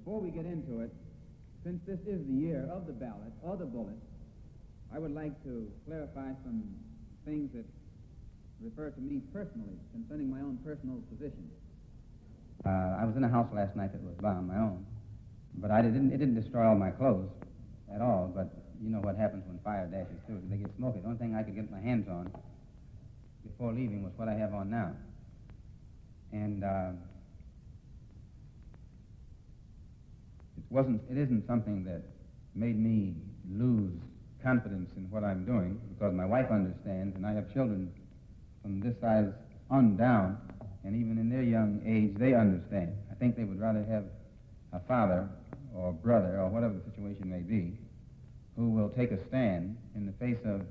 Before we get into it, since this is the year of the ballot or the bullet, I would like to clarify some things that refer to me personally concerning my own personal position. I was in a house last night that was bombed, my own, but it didn't destroy all my clothes at all, but you know what happens when fire dashes through it. They get smoky. The only thing I could get my hands on before leaving was what I have on now. And it isn't something that made me lose confidence in what I'm doing, because my wife understands, and I have children from this size on down, and even in their young age, they understand. I think they would rather have a father or brother, or whatever the situation may be, who will take a stand in the face of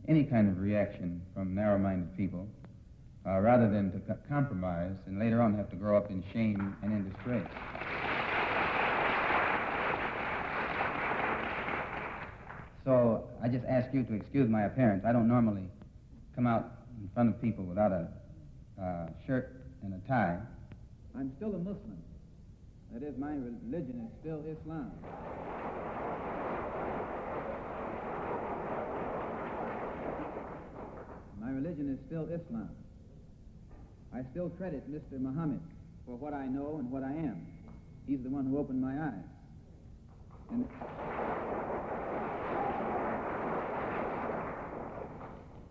any kind of reaction from narrow-minded people, rather than to compromise and later on have to grow up in shame and in disgrace. So I just ask you to excuse my appearance. I don't normally come out in front of people without a shirt and a tie. I'm still a Muslim. That is, my religion is still Islam. My religion is still Islam. I still credit Mr. Muhammad for what I know and what I am. He's the one who opened my eyes. And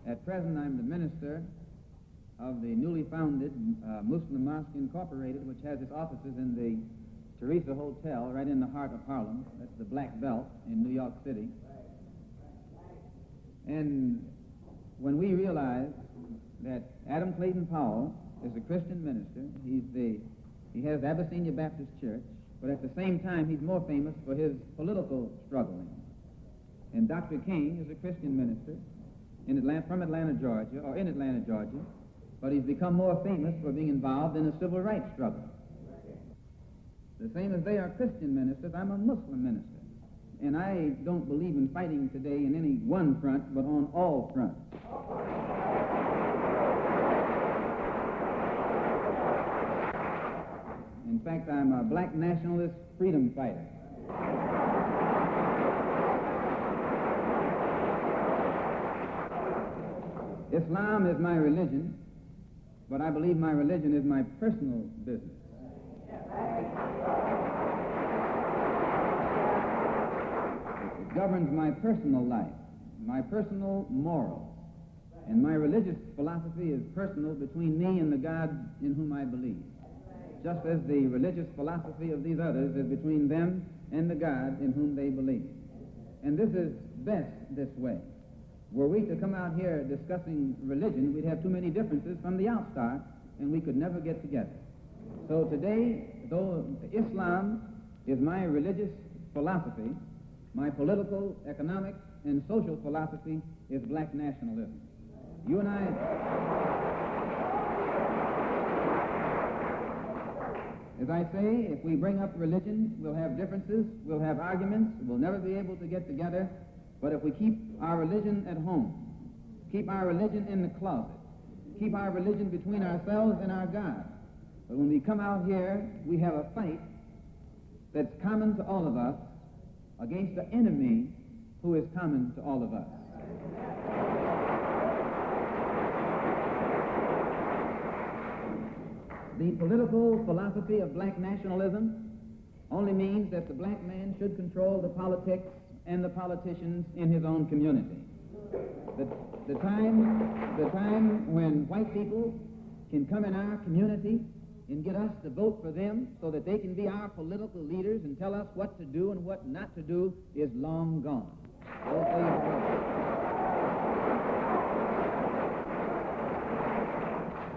at present, I'm the minister of the newly founded Muslim Mosque Incorporated, which has its offices in the Teresa Hotel right in the heart of Harlem. That's the Black Belt in New York City. And when we realize that Adam Clayton Powell is a Christian minister, he has Abyssinia Baptist Church, but at the same time he's more famous for his political struggling. And Dr. King is a Christian minister from Atlanta, Georgia, but he's become more famous for being involved in the civil rights struggle. The same as they are Christian ministers, I'm a Muslim minister. And I don't believe in fighting today in any one front, but on all fronts. In fact, I'm a black nationalist freedom fighter. Islam is my religion, but I believe my religion is my personal business. It governs my personal life, my personal morals, and my religious philosophy is personal between me and the God in whom I believe, just as the religious philosophy of these others is between them and the God in whom they believe. And this is best this way. Were we to come out here discussing religion, we'd have too many differences from the outstart, and we could never get together. So today, though Islam is my religious philosophy, my political, economic, and social philosophy is black nationalism. You and I... As I say, if we bring up religion, we'll have differences, we'll have arguments, we'll never be able to get together. But if we keep our religion at home, keep our religion in the closet, keep our religion between ourselves and our God, but when we come out here, we have a fight that's common to all of us against the enemy who is common to all of us. The political philosophy of black nationalism only means that the black man should control the politics and the politicians in his own community. The time when white people can come in our community and get us to vote for them so that they can be our political leaders and tell us what to do and what not to do is long gone.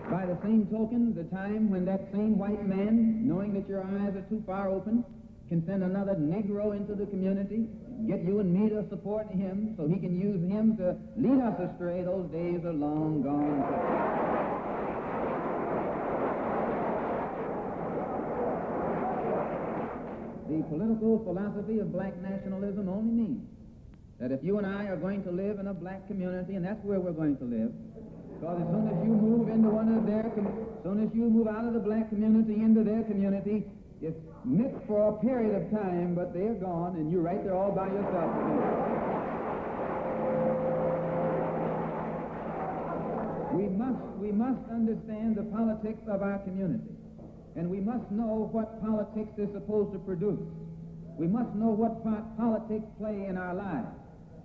By the same token, the time when that same white man, knowing that your eyes are too far open, can send another Negro into the community, get you and me to support him so he can use him to lead us astray, those days are long gone. The political philosophy of black nationalism only means that if you and I are going to live in a black community, and that's where we're going to live, because as soon as you move into one of their, as soon as you move out of the black community into their community, It's mixed for a period of time, but they're gone, and you're right there all by yourself again. We must understand the politics of our community, and we must know what politics is supposed to produce. We must know what part politics play in our lives.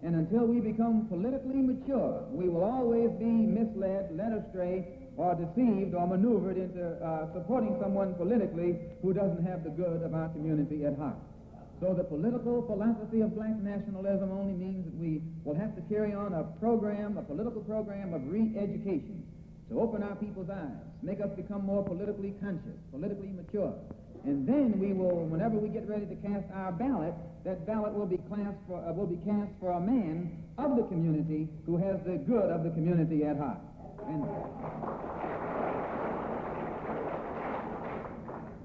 And until we become politically mature, we will always be misled, led astray, or deceived or maneuvered into supporting someone politically who doesn't have the good of our community at heart. So the political philosophy of black nationalism only means that we will have to carry on a political program of re-education to open our people's eyes, make us become more politically conscious, politically mature. And then we will, whenever we get ready to cast our ballot, that ballot will be cast for a man of the community who has the good of the community at heart. And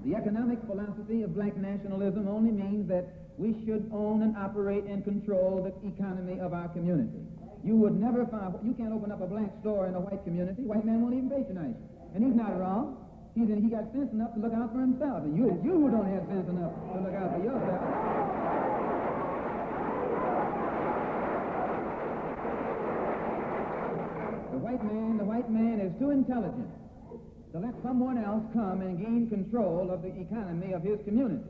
the economic philosophy of black nationalism only means that we should own and operate and control the economy of our community. You would never find, you can't open up a black store in a white community. White man won't even patronize you. And he's not wrong. He got sense enough to look out for himself. And you who don't have sense enough to look out for yourself. The white man is too intelligent to let someone else come and gain control of the economy of his community.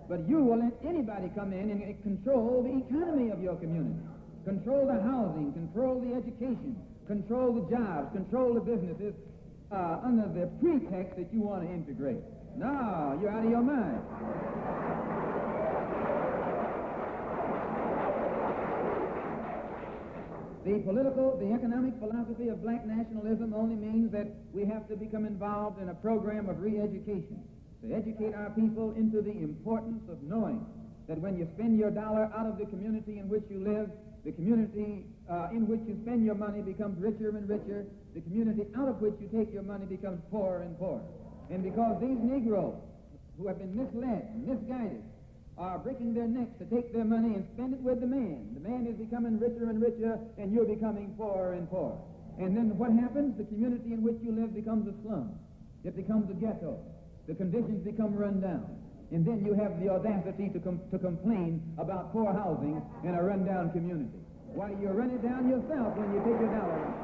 But you will let anybody come in and control the economy of your community. Control the housing, control the education, control the jobs, control the businesses under the pretext that you want to integrate. No, you're out of your mind. The economic philosophy of black nationalism only means that we have to become involved in a program of re-education to educate our people into the importance of knowing that when you spend your dollar out of the community in which you live, the community in which you spend your money becomes richer and richer. The community out of which you take your money becomes poorer and poorer. And because these Negroes who have been misled, misguided, are breaking their necks to take their money and spend it with the man is becoming richer and richer, and you're becoming poorer and poorer. And then what happens? The community in which you live becomes a slum. It becomes a ghetto. The conditions become run down. And then you have the audacity to complain about poor housing in a run-down community. Why, you run it down yourself when you take your dollar out.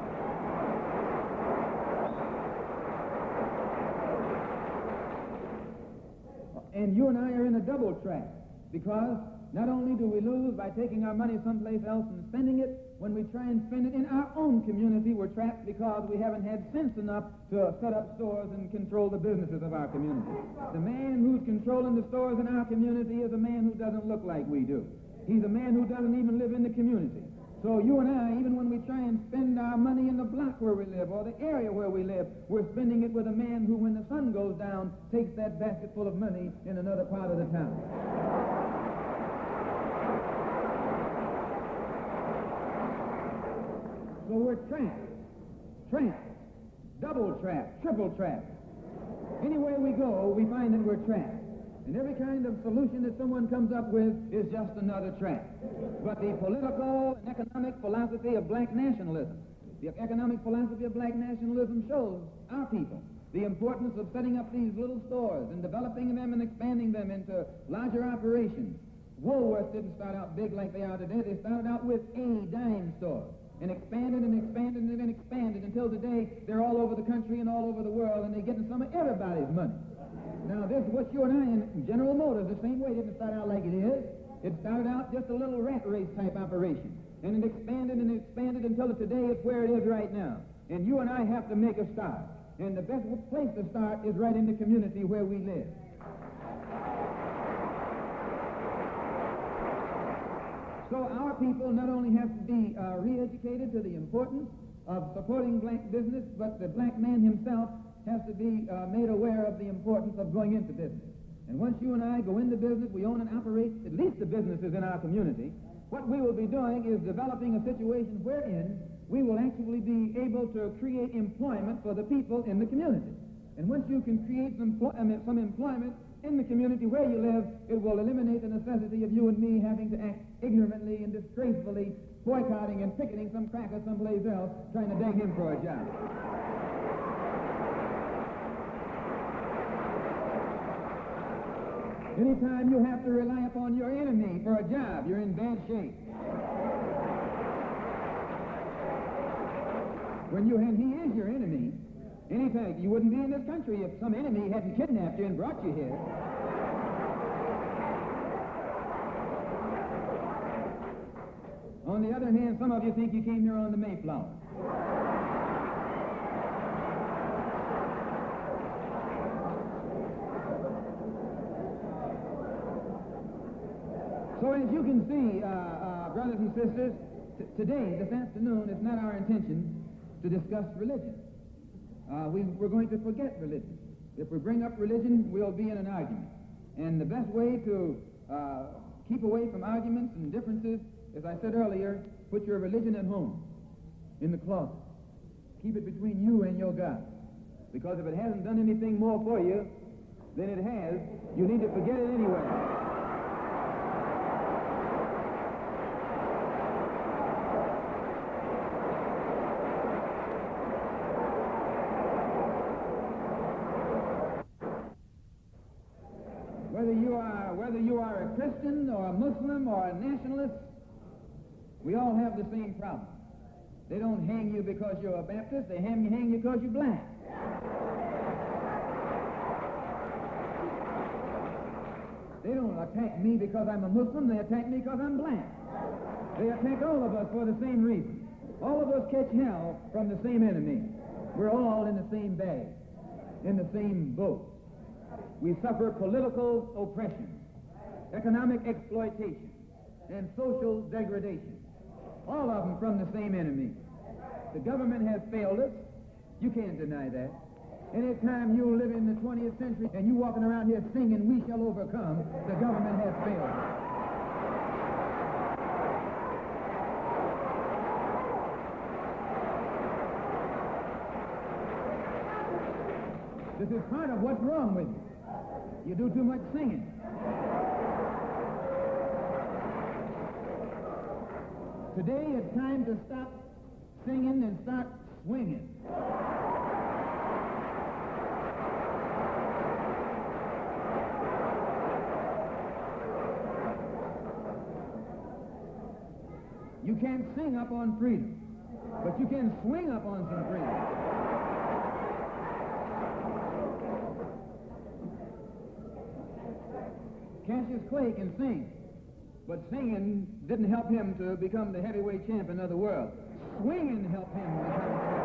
And you and I are in a double trap, because not only do we lose by taking our money someplace else and spending it, when we try and spend it in our own community, we're trapped because we haven't had sense enough to set up stores and control the businesses of our community. The man who's controlling the stores in our community is a man who doesn't look like we do. He's a man who doesn't even live in the community. So you and I, even when we try and spend our money in the block where we live or the area where we live, we're spending it with a man who, when the sun goes down, takes that basket full of money in another part of the town. So we're trapped, double trapped, triple trapped. Anywhere we go, we find that we're trapped. And every kind of solution that someone comes up with is just another trap. But the political and economic philosophy of black nationalism, the economic philosophy of black nationalism shows our people the importance of setting up these little stores and developing them and expanding them into larger operations. Woolworths didn't start out big like they are today. They started out with a dime store and expanded and expanded and expanded until today they're all over the country and all over the world, and they're getting some of everybody's money. Now, this is what you and I in General Motors, the same way, didn't start out like it is. It started out just a little rat race type operation, and it expanded and expanded until today it's where it is right now. And you and I have to make a start. And the best place to start is right in the community where we live. So our people not only have to be re-educated to the importance of supporting black business, but the black man himself has to be made aware of the importance of going into business. And once you and I go into business, we own and operate at least the businesses in our community. What we will be doing is developing a situation wherein we will actually be able to create employment for the people in the community. And once you can create some employment in the community where you live, it will eliminate the necessity of you and me having to act ignorantly and disgracefully, boycotting and picketing some cracker someplace else, trying to beg him for a job. Anytime you have to rely upon your enemy for a job, you're in bad shape. And he is your enemy. Anytime, you wouldn't be in this country if some enemy hadn't kidnapped you and brought you here. On the other hand, some of you think you came here on the Mayflower. So as you can see, brothers and sisters, today, this afternoon, it's not our intention to discuss religion. We're going to forget religion. If we bring up religion, we'll be in an argument. And the best way to keep away from arguments and differences, as I said earlier, put your religion at home, in the closet. Keep it between you and your God. Because if it hasn't done anything more for you than it has, you need to forget it anyway. Whether you are a Christian or a Muslim or a nationalist, we all have the same problem. They don't hang you because you're a Baptist. They hang you because you're black. They don't attack me because I'm a Muslim. They attack me because I'm black. They attack all of us for the same reason. All of us catch hell from the same enemy. We're all in the same bag, in the same boat. We suffer political oppression, economic exploitation, and social degradation. All of them from the same enemy. The government has failed us. You can't deny that. Anytime you live in the 20th century and you walking around here singing, "We shall overcome," the government has failed us. This is part of what's wrong with you. You do too much singing. Today it's time to stop singing and start swinging. You can't sing up on freedom, but you can swing up on some freedom. Cassius Clay can sing, but singing didn't help him to become the heavyweight champion of the world. Swinging helped him become the heavyweight.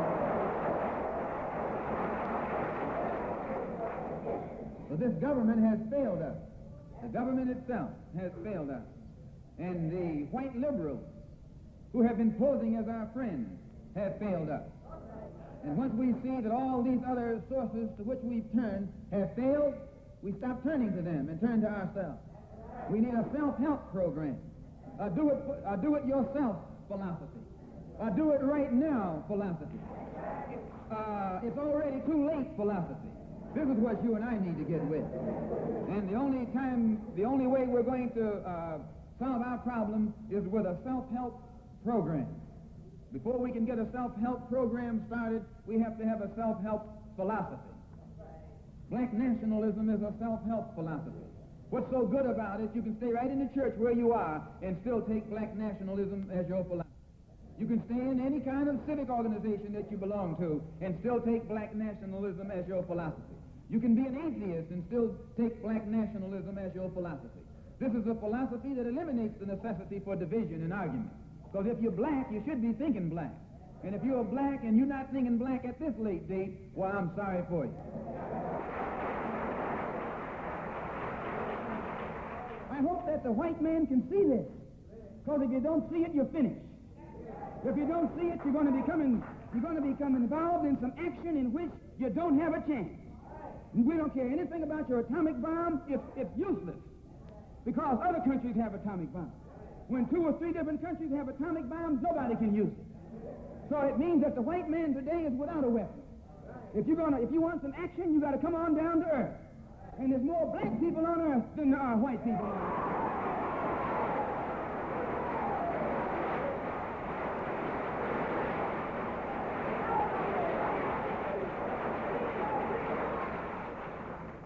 So this government has failed us. The government itself has failed us. And the white liberals who have been posing as our friends have failed us. And once we see that all these other sources to which we've turned have failed, we stop turning to them and turn to ourselves. We need a self-help program, a do-it-yourself philosophy, a do-it-right-now philosophy. It's already too late philosophy. This is what you and I need to get with. And the only way we're going to solve our problem is with a self-help program. Before we can get a self-help program started, we have to have a self-help philosophy. Black nationalism is a self-help philosophy. What's so good about it, you can stay right in the church where you are and still take black nationalism as your philosophy. You can stay in any kind of civic organization that you belong to and still take black nationalism as your philosophy. You can be an atheist and still take black nationalism as your philosophy. This is a philosophy that eliminates the necessity for division and argument. Because if you're black, you should be thinking black. And if you're black and you're not thinking black at this late date, well, I'm sorry for you. I hope that the white man can see this. Because if you don't see it, you're finished. If you don't see it, you're going to become involved in some action in which you don't have a chance. And we don't care anything about your atomic bomb. It's useless. Because other countries have atomic bombs. When 2 or 3 different countries have atomic bombs, nobody can use it. So it means that the white man today is without a weapon. If you want some action, you got to come on down to earth. And there's more black people on earth than there are white people on earth.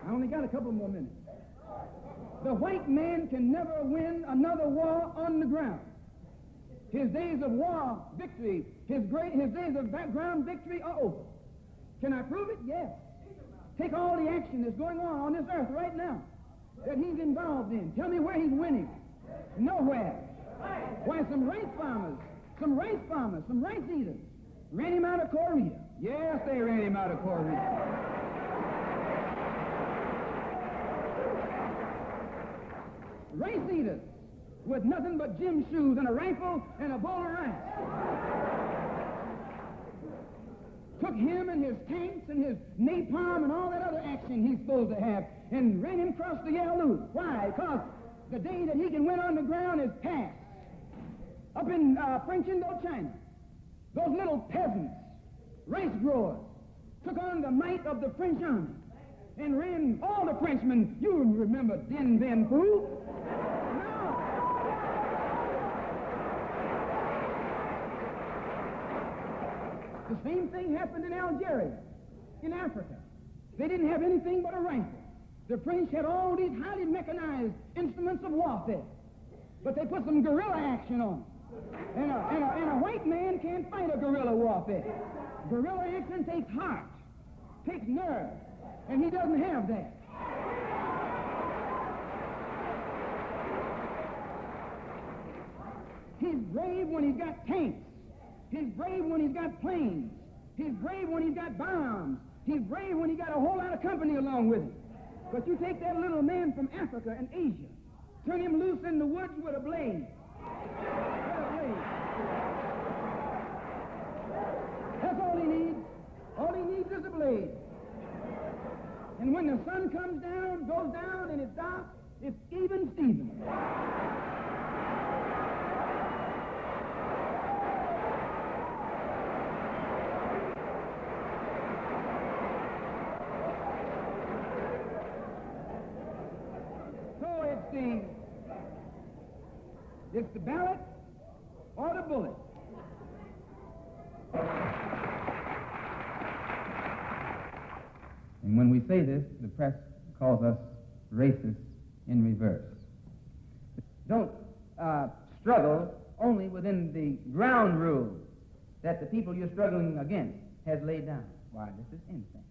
I only got a couple more minutes. the white man can never win another war on the ground. His days of war victory, his days of background victory are over. Can I prove it? Yes. Take all the action that's going on this earth right now that he's involved in. Tell me where he's winning. Nowhere. Why, some rice eaters ran him out of Korea. Yes, they ran him out of Korea. Race eaters with nothing but gym shoes and a rifle and a bowl of rice took him and his tanks and his napalm and all that other action he's supposed to have and ran him across the Yalu. Why? Because the day that he can win on the ground is past. Up in French Indochina, those little peasants, rice growers, took on the might of the French army and ran all the Frenchmen. You remember Dien Bien Phu? No. The same thing happened in Algeria, in Africa. They didn't have anything but a rifle. The French had all these highly mechanized instruments of warfare, but they put some guerrilla action on. And a white man can't fight a guerrilla warfare. Guerrilla action takes heart, takes nerve, and he doesn't have that. He's brave when he's got tanks. He's brave when he's got planes. He's brave when he's got bombs. He's brave when he's got a whole lot of company along with him. But you take that little man from Africa and Asia, turn him loose in the woods with a blade. That's all he needs. All he needs is a blade. And when the sun comes down, goes down, and it's dark, it's even Steven. So it's the ballot or the bullet. And when we say this, the press calls us racist in reverse. Don't struggle only within the ground rules that the people you're struggling against has laid down. Why, this is insane.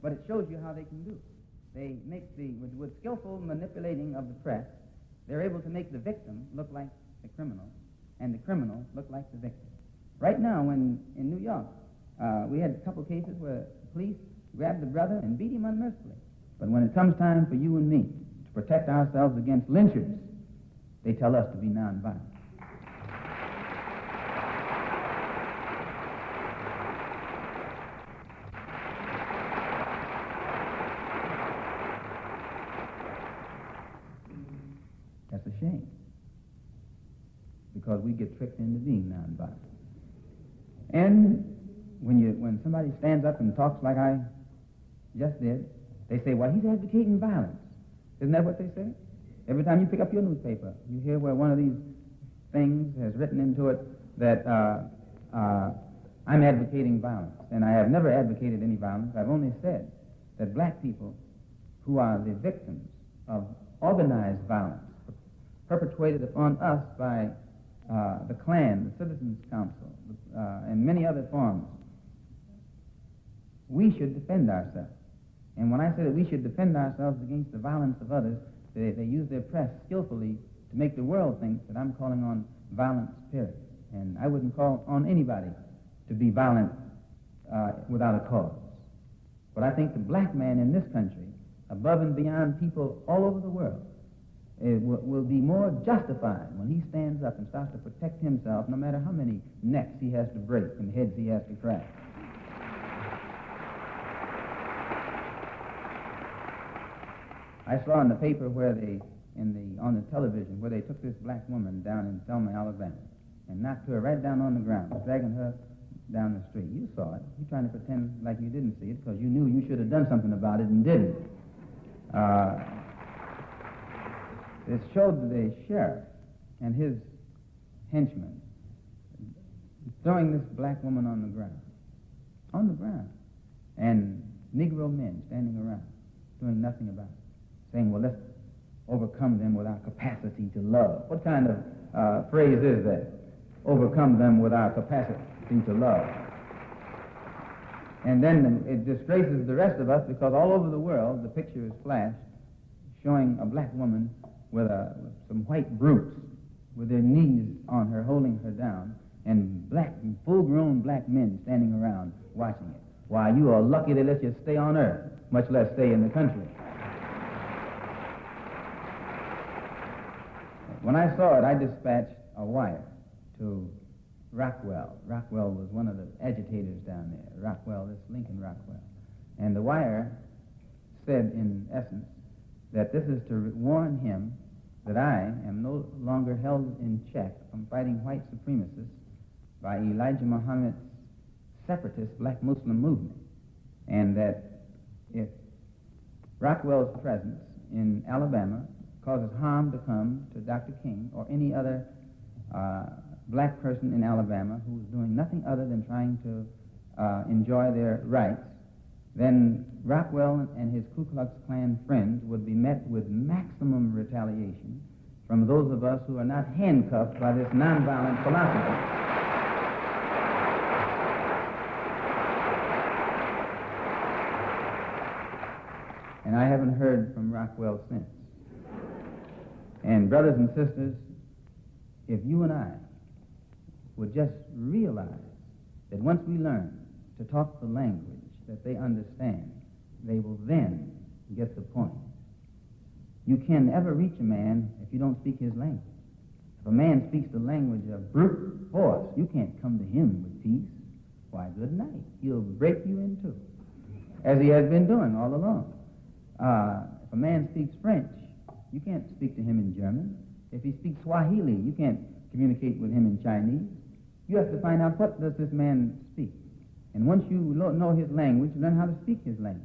But it shows you how they can do it. They make with skillful manipulating of the press, they're able to make the victim look like the criminal, and the criminal look like the victim. Right now, in New York, we had a couple cases where police grabbed the brother and beat him unmercifully. But when it comes time for you and me to protect ourselves against lynchers, they tell us to be nonviolent. That's a shame, because we get tricked into being nonviolent. And when somebody stands up and talks like I just did, they say, well, he's advocating violence. Isn't that what they say? Every time you pick up your newspaper, you hear where one of these things has written into it that I'm advocating violence. And I have never advocated any violence. I've only said that black people who are the victims of organized violence perpetrated upon us by the Klan, the Citizens Council, and many other forms, we should defend ourselves. And when I say that we should defend ourselves against the violence of others, they use their press skillfully to make the world think that I'm calling on violence, period. And I wouldn't call on anybody to be violent without a cause. But I think the black man in this country, above and beyond people all over the world, will be more justified when he stands up and starts to protect himself, no matter how many necks he has to break and heads he has to crack. I saw in the paper where on the television where they took this black woman down in Selma, Alabama, and knocked her right down on the ground, dragging her down the street. You saw it. You're trying to pretend like you didn't see it because you knew you should have done something about it and didn't. It showed the sheriff and his henchmen throwing this black woman on the ground, and Negro men standing around doing nothing about it, saying, well, overcome them with our capacity to love. What kind of phrase is that? Overcome them with our capacity to love. And then it disgraces the rest of us because all over the world the picture is flashed showing a black woman with some white brutes with their knees on her, holding her down, and full-grown black men standing around watching it. Why, you are lucky they let you stay on earth, much less stay in the country. When I saw it, I dispatched a wire to Rockwell. Rockwell was one of the agitators down there. Rockwell, this Lincoln Rockwell. And the wire said, in essence, that this is to warn him that I am no longer held in check from fighting white supremacists by Elijah Muhammad's separatist black Muslim movement, and that if Rockwell's presence in Alabama causes harm to come to Dr. King or any other black person in Alabama who is doing nothing other than trying to enjoy their rights, then Rockwell and his Ku Klux Klan friends would be met with maximum retaliation from those of us who are not handcuffed by this nonviolent philosophy. And I haven't heard from Rockwell since. And brothers and sisters, if you and I would just realize that once we learn to talk the language that they understand, they will then get the point. You can never reach a man if you don't speak his language. If a man speaks the language of brute force, you can't come to him with peace. Why, good night. He'll break you in two, as he has been doing all along. If a man speaks French, you can't speak to him in German. If he speaks Swahili, you can't communicate with him in Chinese. You have to find out what does this man speak. And once you know his language, learn how to speak his language.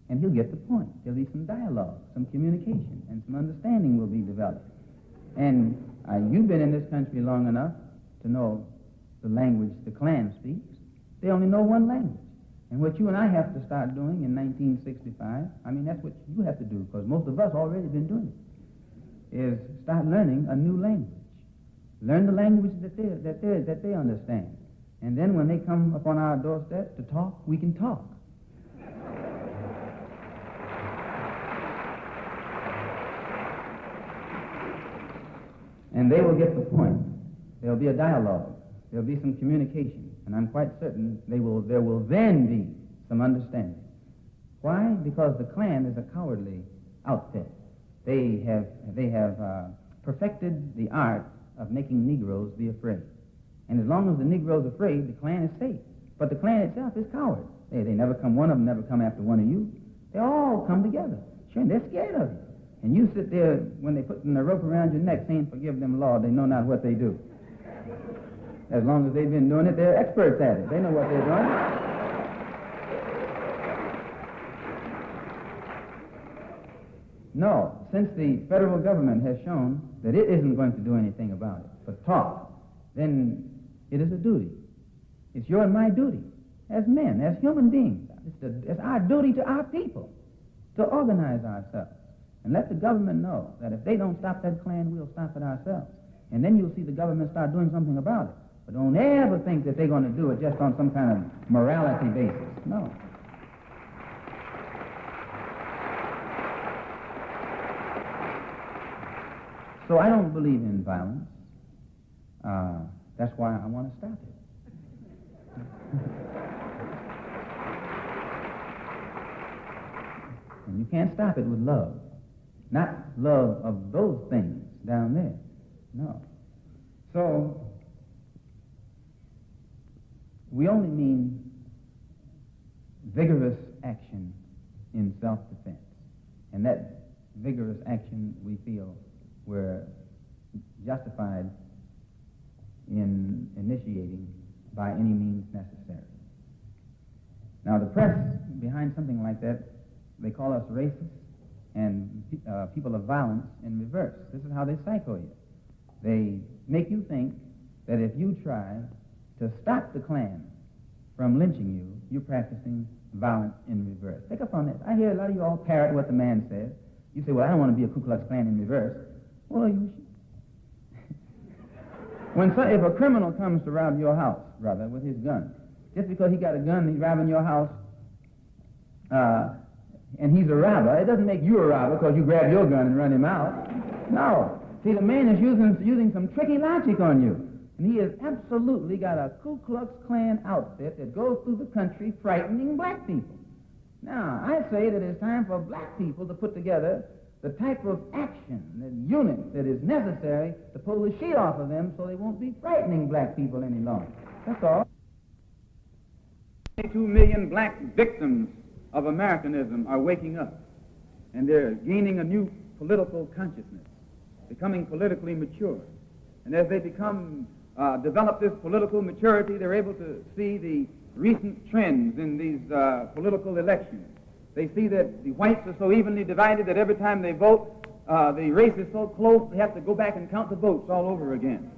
And he'll get the point. There'll be some dialogue, some communication, and some understanding will be developed. And you've been in this country long enough to know the language the Klan speaks. They only know one language. And what you and I have to start doing in 1965, that's what you have to do, because most of us already been doing it, is start learning a new language. Learn the language that they understand. And then when they come upon our doorstep to talk, we can talk. And they will get the point. There'll be a dialogue. There'll be some communication. And I'm quite certain there will then be some understanding. Why? Because the Klan is a cowardly outfit. They have perfected the art of making Negroes be afraid. And as long as the Negro's afraid, the Klan is safe. But the Klan itself is coward. They never come, one of them never come after one of you. They all come together. Sure, and they're scared of you. And you sit there when they put the rope around your neck saying, "Forgive them, Lord, they know not what they do." As long as they've been doing it, they're experts at it. They know what they're doing. No, since the federal government has shown that it isn't going to do anything about it, but talk, then it is a duty. It's your and my duty as men, as human beings. It's our duty to our people to organize ourselves and let the government know that if they don't stop that Klan, we'll stop it ourselves. And then you'll see the government start doing something about it. But don't ever think that they're going to do it just on some kind of morality basis. No. So I don't believe in violence. That's why I want to stop it. And you can't stop it with love. Not love of those things down there. No. So we only mean vigorous action in self-defense. And that vigorous action, we feel, we're justified in initiating by any means necessary. Now, the press, behind something like that, they call us racists and people of violence in reverse. This is how they psycho you. They make you think that if you try to stop the Klan from lynching you, you're practicing violence in reverse. Pick up on that. I hear a lot of you all parrot what the man says. You say, well, I don't want to be a Ku Klux Klan in reverse. Well, you if a criminal comes to rob your house, brother, with his gun, just because he got a gun and he's robbing your house, and he's a robber, it doesn't make you a robber because you grab your gun and run him out. No. See, the man is using some tricky logic on you. And he has absolutely got a Ku Klux Klan outfit that goes through the country frightening black people. Now, I say that it's time for black people to put together the type of action and unit that is necessary to pull the sheet off of them so they won't be frightening black people any longer. That's all. 22 million black victims of Americanism are waking up, and they're gaining a new political consciousness, becoming politically mature. And as they develop this political maturity, they're able to see the recent trends in these political elections. They see that the whites are so evenly divided that every time they vote, the race is so close, they have to go back and count the votes all over again.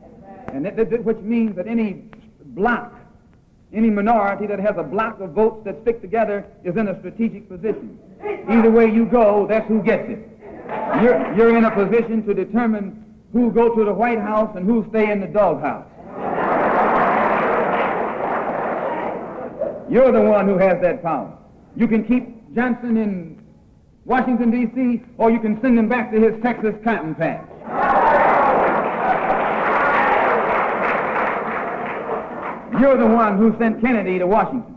And which means that any block, any minority that has a block of votes that stick together is in a strategic position. Either way you go, that's who gets it. You're in a position to determine who go to the White House and who stay in the doghouse. You're the one who has that power. You can keep Johnson in Washington, D.C., or you can send him back to his Texas cotton patch. You're the one who sent Kennedy to Washington.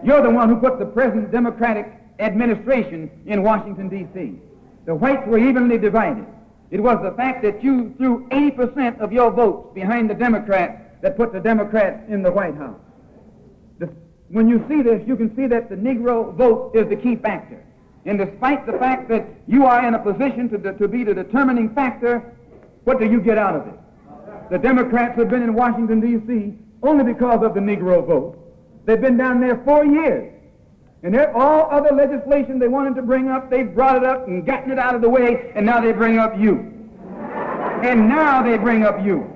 You're the one who put the present Democratic administration in Washington, D.C. The whites were evenly divided. It was the fact that you threw 80% of your votes behind the Democrats that put the Democrats in the White House. When you see this, you can see that the Negro vote is the key factor. And despite the fact that you are in a position to be the determining factor, what do you get out of it? The Democrats have been in Washington, D.C. only because of the Negro vote. They've been down there 4 years. And all other legislation they wanted to bring up, they've brought it up and gotten it out of the way, and now they bring up you. And now they bring up you.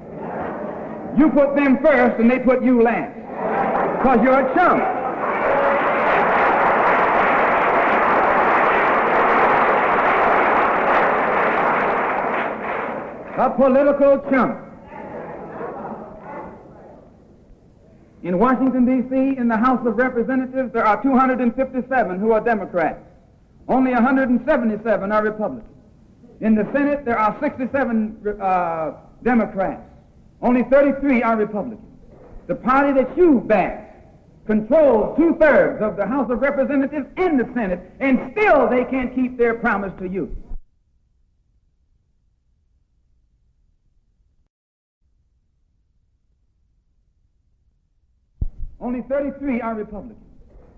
You put them first, and they put you last. Because you're a chump. A political chump. In Washington, D.C., in the House of Representatives, there are 257 who are Democrats. Only 177 are Republicans. In the Senate, there are 67 Democrats. Only 33 are Republicans. The party that you back controls 2/3 of the House of Representatives and the Senate, and still they can't keep their promise to you. Only 33 are Republicans.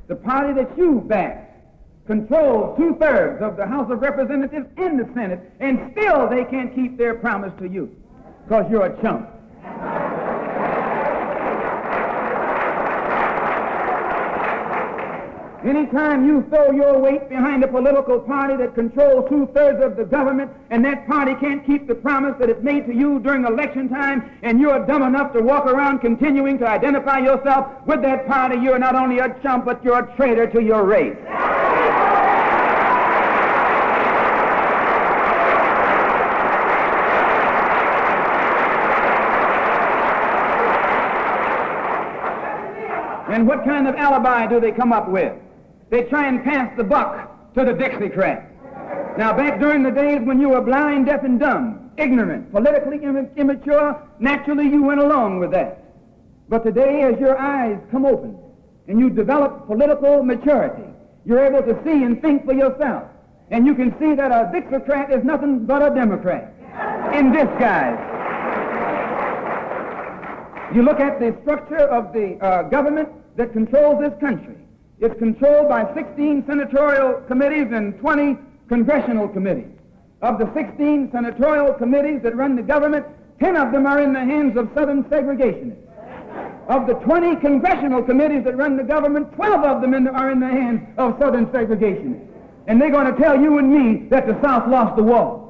The party that you back controls 2/3 of the House of Representatives and the Senate, and still they can't keep their promise to you, because you're a chump. Anytime you throw your weight behind a political party that controls 2/3 of the government, and that party can't keep the promise that it made to you during election time, and you're dumb enough to walk around continuing to identify yourself with that party, you're not only a chump, but you're a traitor to your race. And what kind of alibi do they come up with? They try and pass the buck to the Dixiecrats. Now, back during the days when you were blind, deaf, and dumb, ignorant, politically immature, naturally you went along with that. But today, as your eyes come open and you develop political maturity, you're able to see and think for yourself. And you can see that a Dixiecrat is nothing but a Democrat in disguise. You look at the structure of the government that controls this country. It's controlled by 16 senatorial committees and 20 congressional committees. Of the 16 senatorial committees that run the government, 10 of them are in the hands of Southern segregationists. Of the 20 congressional committees that run the government, 12 of them are in the hands of Southern segregationists. And they're going to tell you and me that the South lost the war.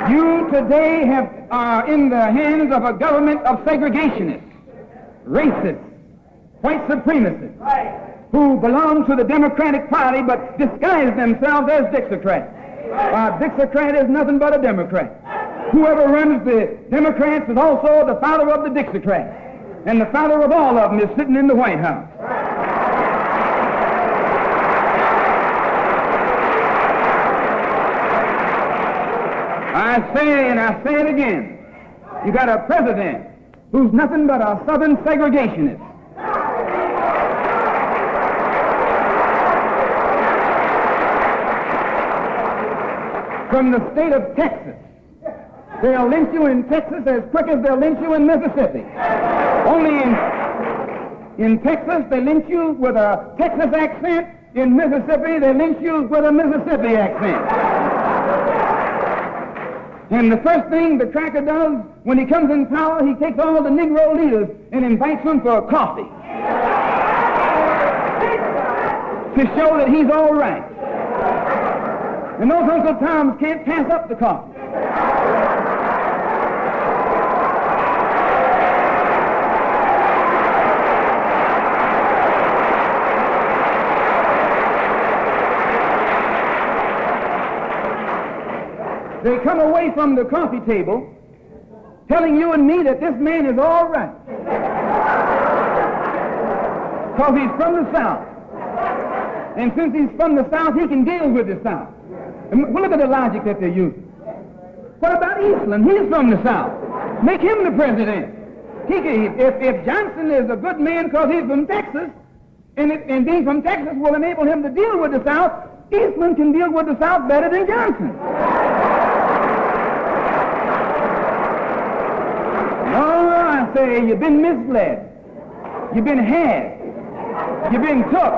You today are in the hands of a government of segregationists. racists, white supremacists, who belong to the Democratic Party but disguise themselves as Dixiecrats. A Dixiecrat is nothing but a Democrat. Whoever runs the Democrats is also the father of the Dixiecrats. And the father of all of them is sitting in the White House. I say, and I say it again, you got a president who's nothing but a Southern segregationist. From the state of Texas. They'll lynch you in Texas as quick as they'll lynch you in Mississippi. Only in Texas, they lynch you with a Texas accent. In Mississippi, they lynch you with a Mississippi accent. And the first thing the cracker does when he comes in power, he takes all the Negro leaders and invites them for coffee to show that he's all right. And those Uncle Toms can't pass up the coffee. They come away from the coffee table telling you and me that this man is all right because he's from the South. And since he's from the South, he can deal with the South. And look at the logic that they're using. What about Eastland? He's from the South. Make him the president. If Johnson is a good man because he's from Texas, and being from Texas will enable him to deal with the South, Eastland can deal with the South better than Johnson. No, I say, you've been misled. You've been had. You've been took.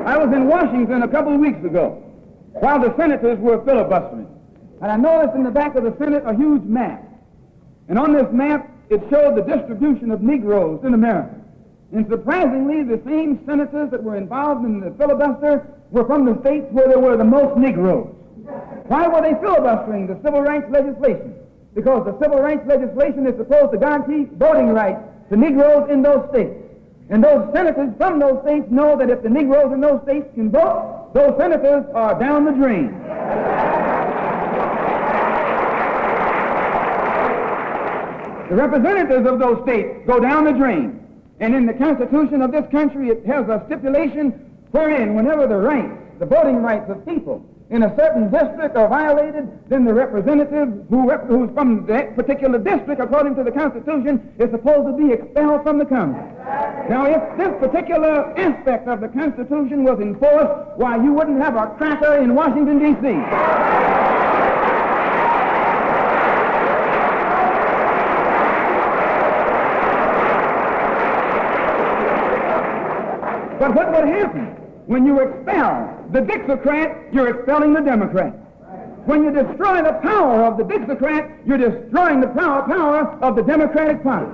I was in Washington a couple of weeks ago while the senators were filibustering. And I noticed in the back of the Senate a huge map. And on this map, it showed the distribution of Negroes in America. And surprisingly, the same senators that were involved in the filibuster were from the states where there were the most Negroes. Why were they filibustering the civil rights legislation? Because the civil rights legislation is supposed to guarantee voting rights to Negroes in those states. And those senators from those states know that if the Negroes in those states can vote, those senators are down the drain. The representatives of those states go down the drain. And in the Constitution of this country, it has a stipulation wherein whenever the rights, the voting rights of people in a certain district are violated, then the representative who's from that particular district, according to the Constitution, is supposed to be expelled from the Congress. Now, if this particular aspect of the Constitution was enforced, why, you wouldn't have a cracker in Washington, D.C. But what would happen when you expel the Dixiecrat? You're expelling the Democrat. When you destroy the power of the Dixiecrat, you're destroying the power of the Democratic Party.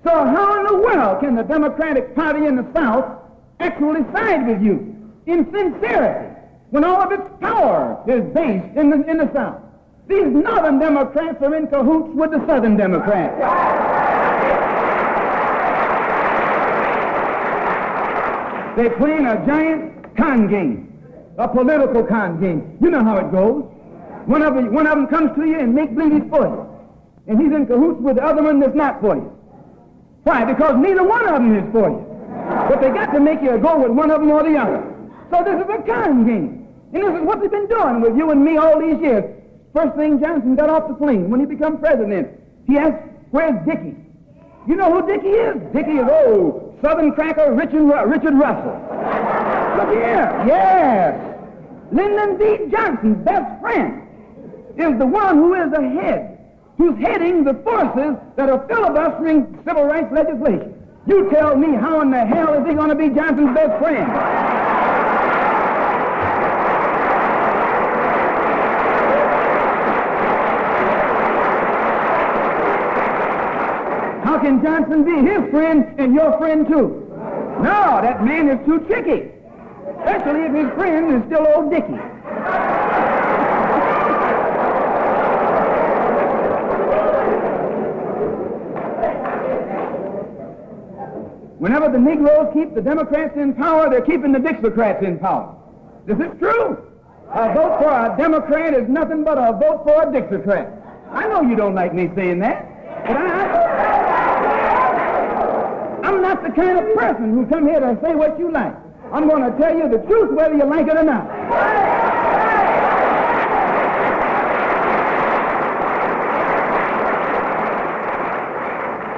So how in the world can the Democratic Party in the South actually side with you in sincerity when all of its power is based in the South? These Northern Democrats are in cahoots with the Southern Democrats. They're playing a giant con game, a political con game. You know how it goes. One of them comes to you and makes believe he's for you. And he's in cahoots with the other one that's not for you. Why? Because neither one of them is for you. But they got to make you go with one of them or the other. So this is a con game. And this is what they've been doing with you and me all these years. First thing Johnson got off the plane when he became president, he asked, "Where's Dickie?" You know who Dickie is? Dickie is old Southern cracker Richard Russell. Look here. Yes. Lyndon B. Johnson's best friend is the one who is ahead, who's heading the forces that are filibustering civil rights legislation. You tell me, how in the hell is he going to be Johnson's best friend? How can Johnson be his friend and your friend too? No, that man is too tricky. Especially if his friend is still old Dickie. Whenever the Negroes keep the Democrats in power, they're keeping the Dixiecrats in power. This is true. A vote for a Democrat is nothing but a vote for a Dixiecrat. I know you don't like me saying that, but I'm not the kind of person who come here to say what you like. I'm going to tell you the truth whether you like it or not.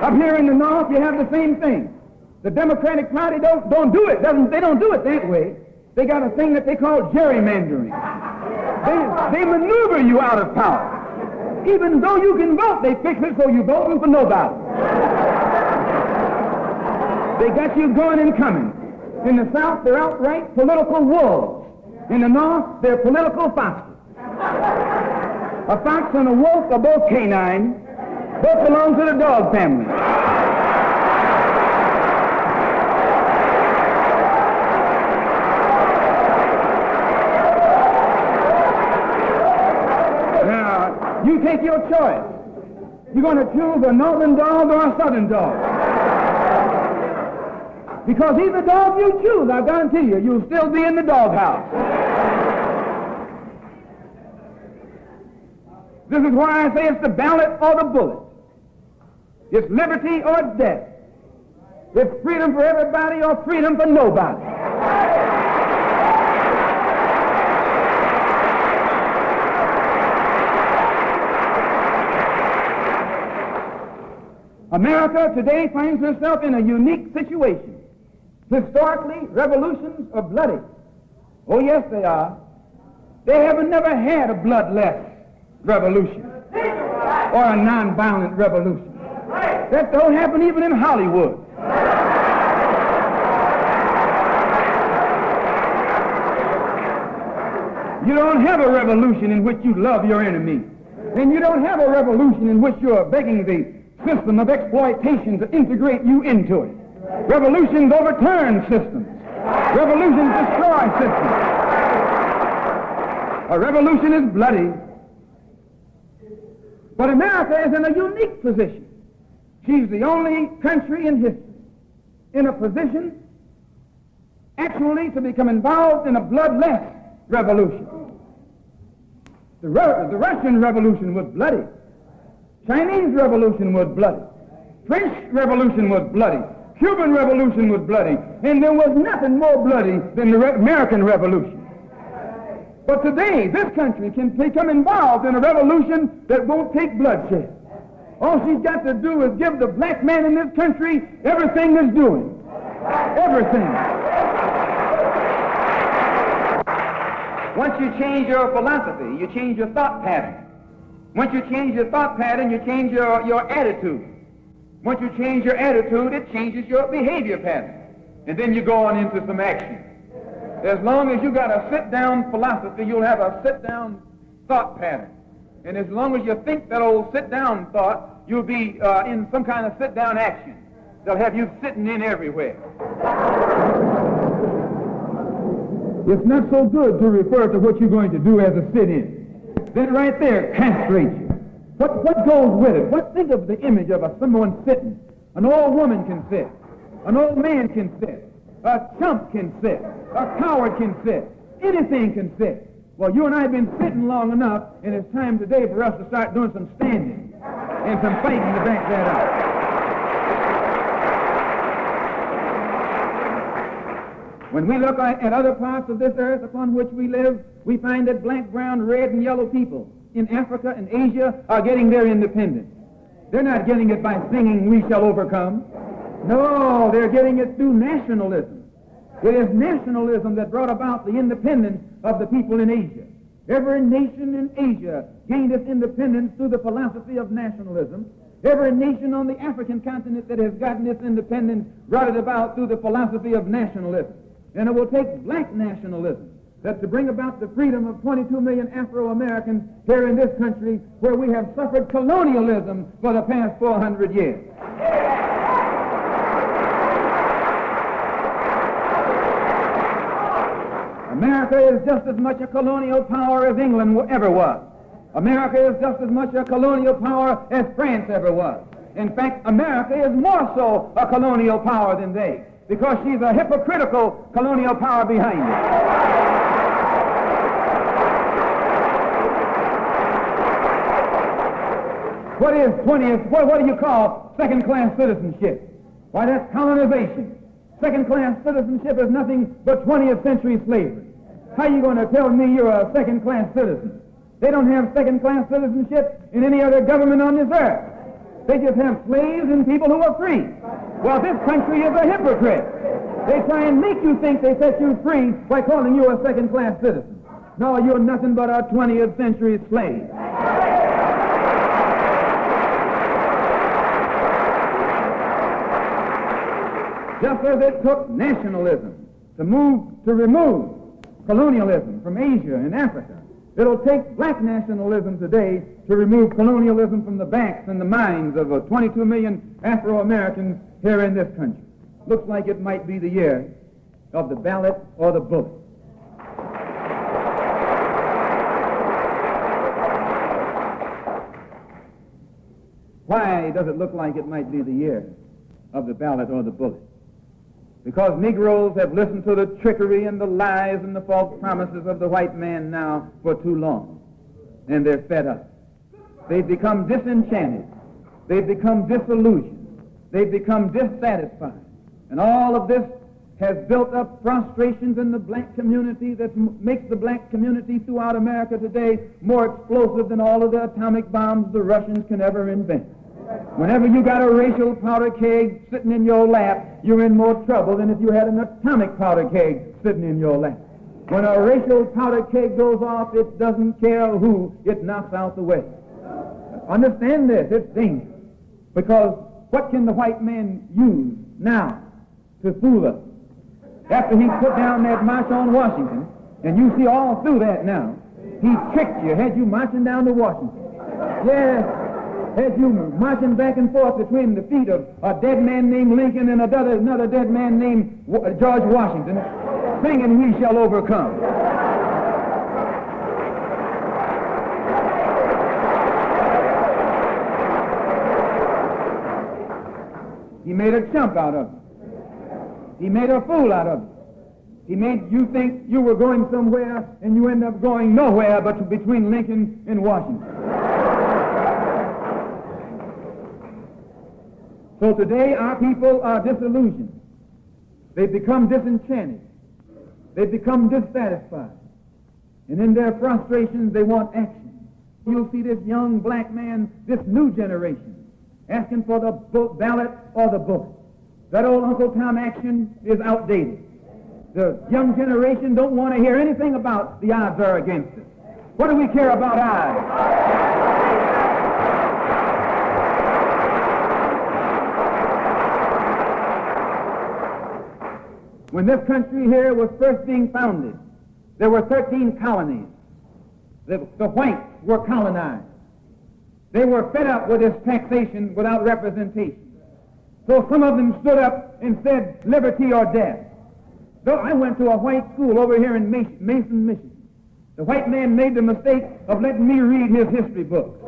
Up here in the North, you have the same thing. The Democratic Party don't do it. They don't do it that way. They got a thing that they call gerrymandering. They maneuver you out of power. Even though you can vote, they fix it so you're voting for nobody. They got you going and coming. In the South, they're outright political wolves. In the North, they're political foxes. A fox and a wolf are both canine. Both belong to the dog family. Now, you take your choice. You're going to choose a northern dog or a southern dog. Because either dog you choose, I guarantee you, you'll still be in the doghouse. This is why I say it's the ballot or the bullet. It's liberty or death. It's freedom for everybody or freedom for nobody. America today finds herself in a unique situation. Historically, revolutions are bloody. Oh, yes, they are. They haven't never had a bloodless revolution or a nonviolent revolution. That don't happen even in Hollywood. You don't have a revolution in which you love your enemy. And you don't have a revolution in which you're begging the system of exploitation to integrate you into it. Revolutions overturn systems. Revolutions destroy systems. A revolution is bloody. But America is in a unique position. She's the only country in history in a position actually to become involved in a bloodless revolution. The Russian Revolution was bloody. Chinese Revolution was bloody. French Revolution was bloody. Cuban Revolution was bloody. And there was nothing more bloody than the American Revolution. But today, this country can become involved in a revolution that won't take bloodshed. All she's got to do is give the black man in this country everything that's doing. Everything. Once you change your philosophy, you change your thought pattern. Once you change your thought pattern, you change your attitude. Once you change your attitude, it changes your behavior pattern. And then you go on into some action. As long as you got a sit-down philosophy, you'll have a sit-down thought pattern. And as long as you think that old sit-down thought, you'll be in some kind of sit-down action. They'll have you sitting in everywhere. It's not so good to refer to what you're going to do as a sit-in. That right there castrates you. What goes with it? Think of the image of someone sitting. An old woman can sit. An old man can sit. A chump can sit. A coward can sit. Anything can sit. Well, you and I have been sitting long enough, and it's time today for us to start doing some standing and some fighting to back that up. When we look at other parts of this earth upon which we live, we find that black, brown, red, and yellow people in Africa and Asia are getting their independence. They're not getting it by singing, "We shall overcome." No, they're getting it through nationalism. It is nationalism that brought about the independence of the people in Asia. Every nation in Asia gained its independence through the philosophy of nationalism. Every nation on the African continent that has gotten its independence brought it about through the philosophy of nationalism. And it will take black nationalism that to bring about the freedom of 22 million Afro-Americans here in this country where we have suffered colonialism for the past 400 years. America is just as much a colonial power as England ever was. America is just as much a colonial power as France ever was. In fact, America is more so a colonial power than they, because she's a hypocritical colonial power behind it. What is 20th? What do you call second-class citizenship? Why, that's colonization. Second-class citizenship is nothing but 20th century slavery. How are you going to tell me you're a second-class citizen? They don't have second-class citizenship in any other government on this earth. They just have slaves and people who are free. Well, this country is a hypocrite. They try and make you think they set you free by calling you a second-class citizen. No, you're nothing but a 20th century slave. Just as it took nationalism to remove colonialism from Asia and Africa, it'll take black nationalism today to remove colonialism from the backs and the minds of 22 million Afro-Americans here in this country. Looks like it might be the year of the ballot or the bullet. Why does it look like it might be the year of the ballot or the bullet? Because Negroes have listened to the trickery and the lies and the false promises of the white man now for too long, and they're fed up. They've become disenchanted. They've become disillusioned. They've become dissatisfied. And all of this has built up frustrations in the black community that makes the black community throughout America today more explosive than all of the atomic bombs the Russians can ever invent. Whenever you got a racial powder keg sitting in your lap, you're in more trouble than if you had an atomic powder keg sitting in your lap. When a racial powder keg goes off, it doesn't care who it knocks out the way. Understand this, it's dangerous. Because what can the white man use now to fool us? After he put down that march on Washington, and you see all through that now, he tricked you, had you marching down to Washington. Yes. Had you marching back and forth between the feet of a dead man named Lincoln and another dead man named George Washington, singing, "We shall overcome." He made a chump out of it. He made a fool out of it. He made you think you were going somewhere, and you end up going nowhere but between Lincoln and Washington. So today our people are disillusioned. They've become disenchanted. They've become dissatisfied. And in their frustrations, they want action. You'll see this young black man, this new generation, asking for the ballot or the bullet. That old Uncle Tom action is outdated. The young generation don't want to hear anything about the odds are against us. What do we care about odds? When this country here was first being founded, there were 13 colonies. The whites were colonized. They were fed up with this taxation without representation. So some of them stood up and said, liberty or death. So I went to a white school over here in Mason, Michigan. The white man made the mistake of letting me read his history book.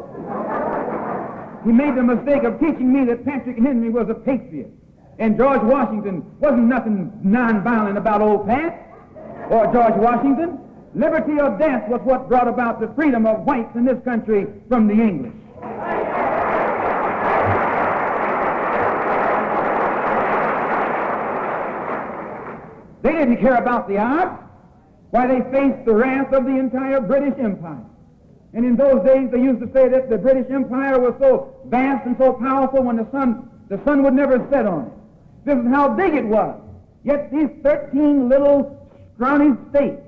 He made the mistake of teaching me that Patrick Henry was a patriot. And George Washington wasn't nothing nonviolent about old Pat or George Washington. Liberty or death was what brought about the freedom of whites in this country from the English. They didn't care about the odds. Why, they faced the wrath of the entire British Empire. And in those days, they used to say that the British Empire was so vast and so powerful when the sun would never set on it. This is how big it was. Yet these 13 little scrawny states,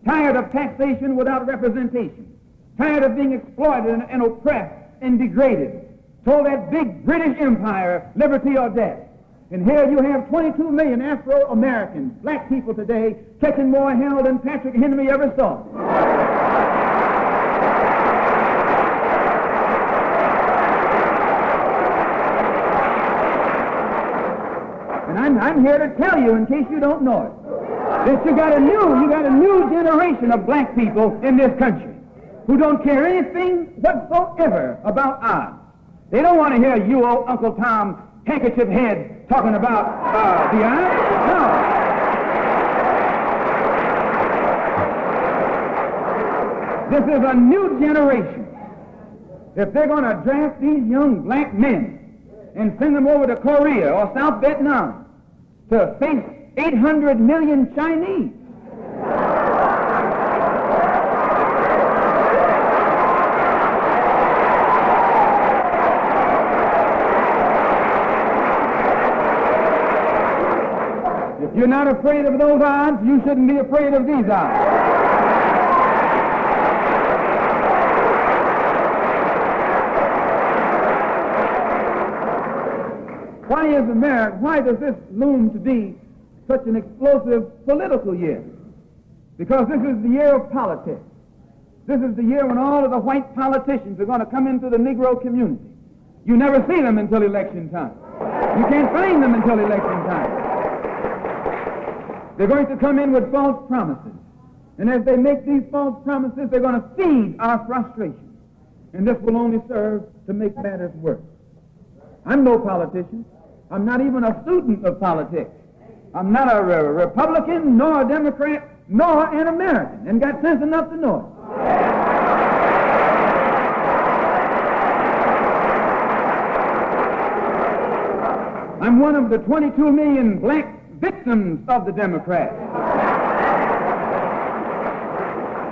tired of taxation without representation, tired of being exploited and oppressed and degraded, told that big British Empire, liberty or death. And here you have 22 million Afro-Americans, black people today, catching more hell than Patrick Henry ever saw. And I'm here to tell you, in case you don't know it, that you got a new generation of black people in this country who don't care anything whatsoever about odds. They don't want to hear you, old Uncle Tom, handkerchief head, talking about the odds. No. This is a new generation. If they're going to draft these young black men and send them over to Korea or South Vietnam to face 800 million Chinese, if you're not afraid of those odds, you shouldn't be afraid of these odds. Why does this loom to be such an explosive political year? Because this is the year of politics. This is the year when all of the white politicians are going to come into the Negro community. You never see them until election time. You can't find them until election time. They're going to come in with false promises. And as they make these false promises, they're going to feed our frustration. And this will only serve to make matters worse. I'm no politician. I'm not even a student of politics. I'm not a Republican, nor a Democrat, nor an American, and got sense enough to know it. I'm one of the 22 million black victims of the Democrats.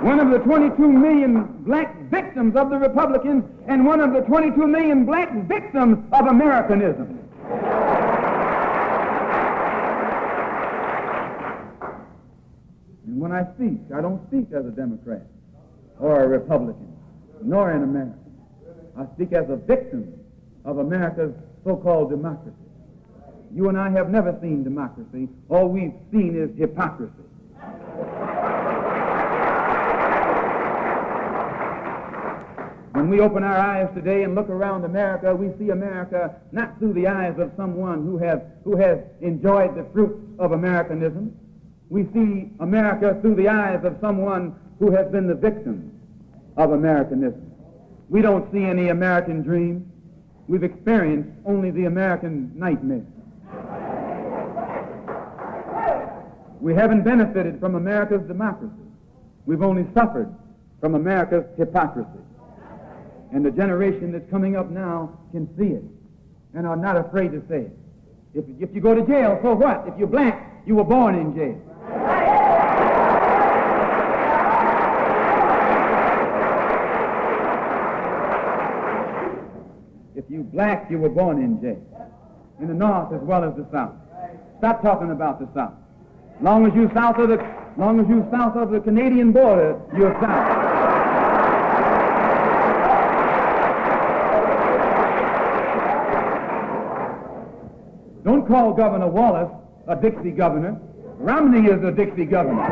One of the 22 million black victims of the Republicans, and one of the 22 million black victims of Americanism. And when I speak, I don't speak as a Democrat or a Republican, nor an American. I speak as a victim of America's so-called democracy. You and I have never seen democracy. All we've seen is hypocrisy. When we open our eyes today and look around America, we see America not through the eyes of someone who has enjoyed the fruits of Americanism. We see America through the eyes of someone who has been the victim of Americanism. We don't see any American dream. We've experienced only the American nightmare. We haven't benefited from America's democracy. We've only suffered from America's hypocrisy. And the generation that's coming up now can see it and are not afraid to say it. If you go to jail, so what? If you're black, you were born in jail. If you're black, you were born in jail. In the North as well as the South. Stop talking about the South. As long as you're south of the Canadian border, you're South. Don't call Governor Wallace a Dixie governor. Romney is a Dixie governor.